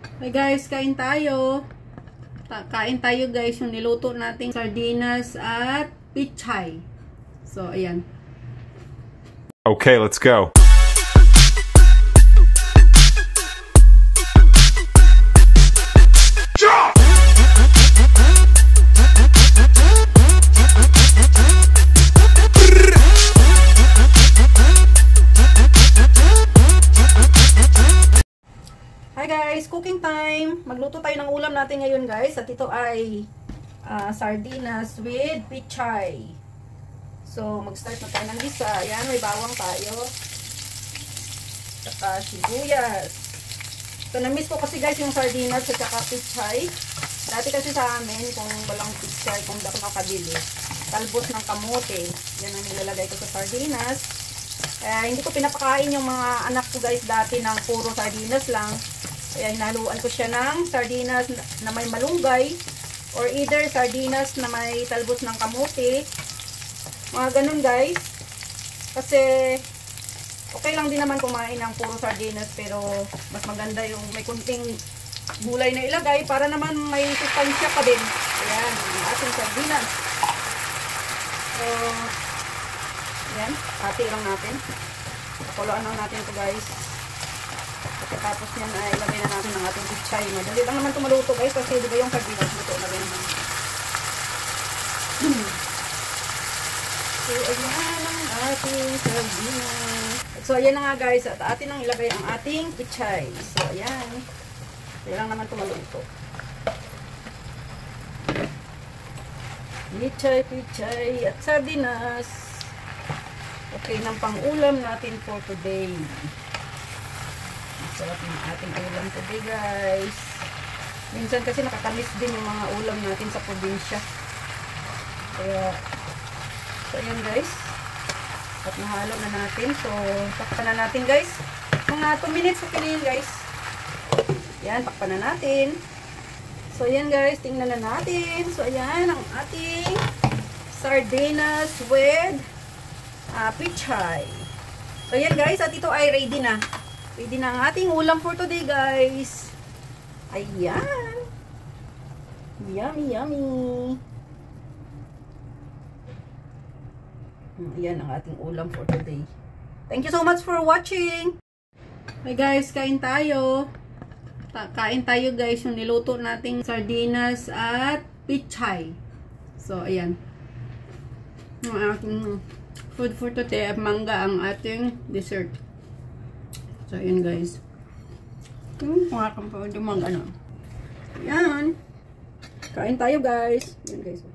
Hey guys, kain tayo. Kain tayo guys, yung niluto nating sardinas at pichay. So, ayan. Okay, let's go. Hi guys, cooking time. Magluto tayo ng ulam natin ngayon guys. At ito ay sardinas with pichay. So, mag-start na tayo ng isa. Ayan, may bawang tayo. Saka sibuyas. So, na-miss ko kasi guys yung sardinas at saka pichay. Dati kasi sa amin, kung walang pichay, kung hindi ako nakabili, talbos ng kamote. Yan ang nilalagay ko sa sardinas. Hindi ko pinapakain yung mga anak ko guys dati ng puro sardinas lang. Kaya hinaluan ko siya ng sardinas na may malunggay or either sardinas na may talbos ng kamote. Mga ganun guys. Kasi okay lang din naman kumain ng puro sardinas, pero mas maganda yung may kunting gulay na ilagay para naman may sustansya pa din. Ayan, ang ating sardinas. So, ayan, hati lang natin. Pakuluan lang natin ito guys. Tapos yan ay ilagay na natin ng ating pichay. Madali lang naman ito maluto guys, kasi di ba yung sardinas luto na rin. So ayan ang ating sardinas. So ayan na nga guys, at atin ang ilagay ang ating pichay. So ayan. Madali lang naman ito maluto. Pichay at sardinas. Okay ng pang-ulam natin for today. Sarap ng ating ulam today guys. Minsan kasi nakakamiss din yung mga ulam natin sa probinsya. Kaya, so ayan guys. At nahalo na natin. So, takpan na natin guys. Mga 2 minutes okay na yun guys. Yan, takpan na natin. So ayan guys, tingnan na natin. So ayan ang ating sardinas with pichay. So ayan guys, at ito ay ready na. Ready na ang ating ulam for today guys. Ayan. Yummy, yummy. Ayan ang ating ulam for today. Thank you so much for watching. Hey guys, kain tayo. Kain tayo guys, yung niluto nating sardinas at pichay. So ayan. Ang ating food for today at mangga ang ating dessert. So, ayan guys. Kumakam pa yung mga ano. Ayan. Kain tayo guys. Ayan guys.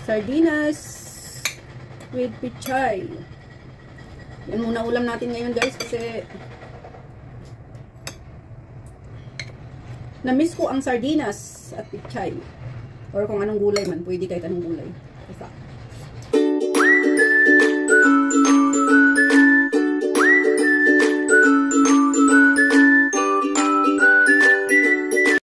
Sardinas with pichay. Yan muna ulam natin ngayon guys. Kasi na-miss ko ang sardinas at pichay. Or kung anong gulay man. Pwede kahit anong gulay. Basta